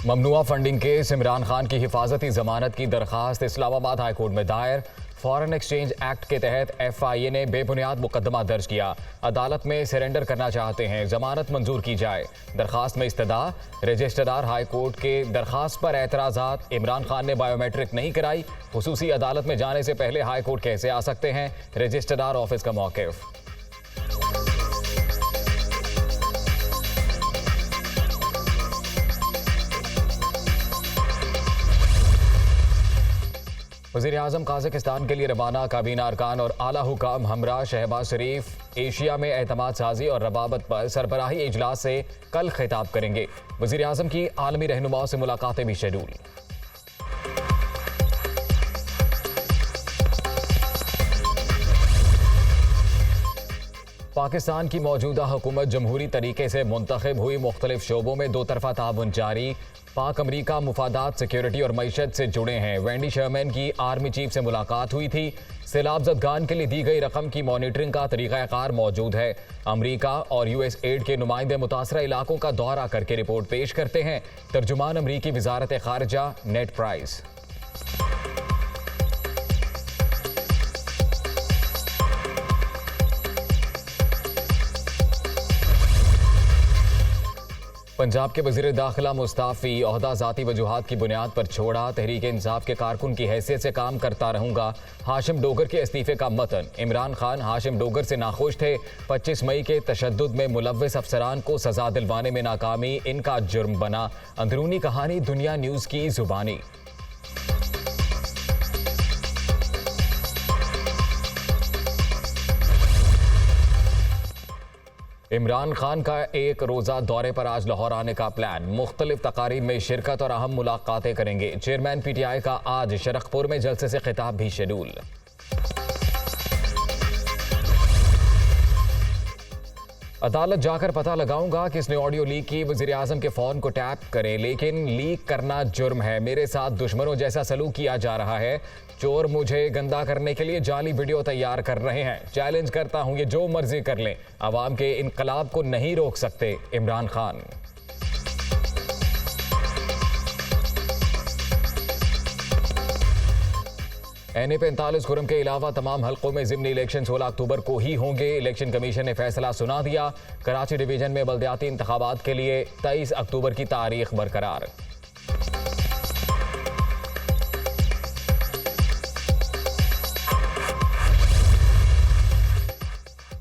ममनुआ funding case Imran Khan की हिफाजती जमानत की दरखास्त इस्लामाबाद हाई कोर्ट में दायर। फॉरेन एक्सचेंज एक्ट के तहत FIA ने बेबुनियाद मुकदमा दर्ज किया। अदालत में सरेंडर करना चाहते हैं, जमानत मंजूर की जाए। दरखास्त में इस्तदा रजिस्ट्रार हाई कोर्ट के दरखास्त पर एतराज़ात। इमरान खान ने बायोमेट्रिक नहीं कराई, खुसूसी अदालत में जाने से पहले हाई कोर्ट कैसे आ सकते हैं, रजिस्ट्रार ऑफिस का मौक़िफ़। वज़ीर-ए-आज़म काज़ाकिस्तान के लिए रवाना। काबीना अरकान और आला हुकाम हमरा शहबाज शरीफ एशिया में एतमाद साजी और रबाबत पर सरबराही इजलास से कल खिताब करेंगे। वज़ीर-ए-आज़म की आलमी रहनुमाओं से मुलाकातें भी शेड्यूल। पाकिस्तान की मौजूदा हुकूमत जमहूरी तरीके से मुंतखब हुई, मुख्तलिफ शोबों में दो तरफा ताउन जारी। पाक अमरीका मुफादात, सिक्योरिटी और मईशत से जुड़े हैं। वेंडी शर्मैन की आर्मी चीफ से मुलाकात हुई थी। सैलाब ज़दगान के लिए दी गई रकम की मॉनिटरिंग का तरीक़ाकार मौजूद है। अमरीका और US एड के नुमाइंदे मुतासरा इलाकों का दौरा करके रिपोर्ट पेश करते हैं। तर्जुमान अमरीकी वज़ारत ख़ारिजा नेड प्राइस। पंजाब के वज़ीर दाखिला मुस्ताफ़ी, ओहदा ज़ाती वजूहात की बुनियाद पर छोड़ा। तहरीक इंसाफ के कारकुन की हैसियत से काम करता रहूँगा। हाशिम डोगर के इस्तीफ़े का मतन। इमरान खान हाशिम डोगर से नाखुश थे। 25 मई के तशद्दुद में मुलव्वस अफसरान को सज़ा दिलवाने में नाकामी इनका जुर्म बना। अंदरूनी कहानी दुनिया न्यूज़ की ज़ुबानी। इमरान खान का एक रोज़ा दौरे पर आज लाहौर आने का प्लान। मुख्तलिफ तकारीब में शिरकत और अहम मुलाकातें करेंगे। चेयरमैन PTI का आज शरखपुर में जलसे से खिताब भी शेड्यूल। अदालत जाकर पता लगाऊंगा किसने ऑडियो लीक की। वज़ीर-ए-आज़म के फ़ोन को टैप करें, लेकिन लीक करना जुर्म है। मेरे साथ दुश्मनों जैसा सलूक किया जा रहा है। चोर मुझे गंदा करने के लिए जाली वीडियो तैयार कर रहे हैं। चैलेंज करता हूं, ये जो मर्जी कर लें, अवाम के इनकलाब को नहीं रोक सकते। इमरान खान। NA 45 खुर्रम के अलावा तमाम हल्कों में ज़िमनी इलेक्शन 16 अक्टूबर को ही होंगे। इलेक्शन कमीशन ने फैसला सुना दिया। कराची डिवीजन में बल्दियाती इंतखाबात के लिए 23 अक्टूबर की तारीख बरकरार।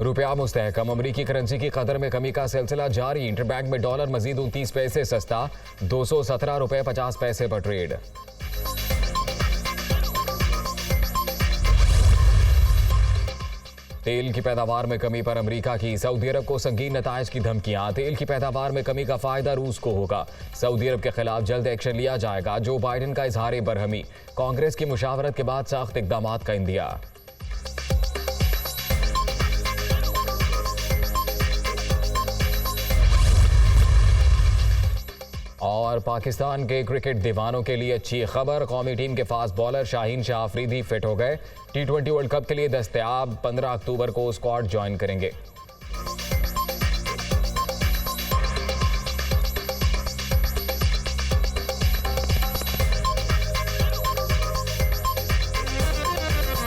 रुपया मुस्तहकम। अमरीकी करेंसी की कदर में कमी का सिलसिला जारी। इंटरबैंक में डॉलर मजीद 29 पैसे सस्ता, 217 रुपये 50 पैसे पर ट्रेड। तेल की पैदावार में कमी पर अमरीका की सऊदी अरब को संगीन नताइज की धमकियां। तेल की पैदावार में कमी का फायदा रूस को होगा। सऊदी अरब के खिलाफ जल्द एक्शन लिया जाएगा। जो बाइडन का इजहार बरहमी। कांग्रेस की मुशावरत के बाद सख्त इकदाम का इंदिया। और पाकिस्तान के क्रिकेट दीवानों के लिए अच्छी खबर। कौमी टीम के fast bowler Shaheen Shah Afridi fit हो गए। T20 वर्ल्ड कप के लिए दस्तयाब। 15 अक्टूबर को स्क्वाड ज्वाइन करेंगे।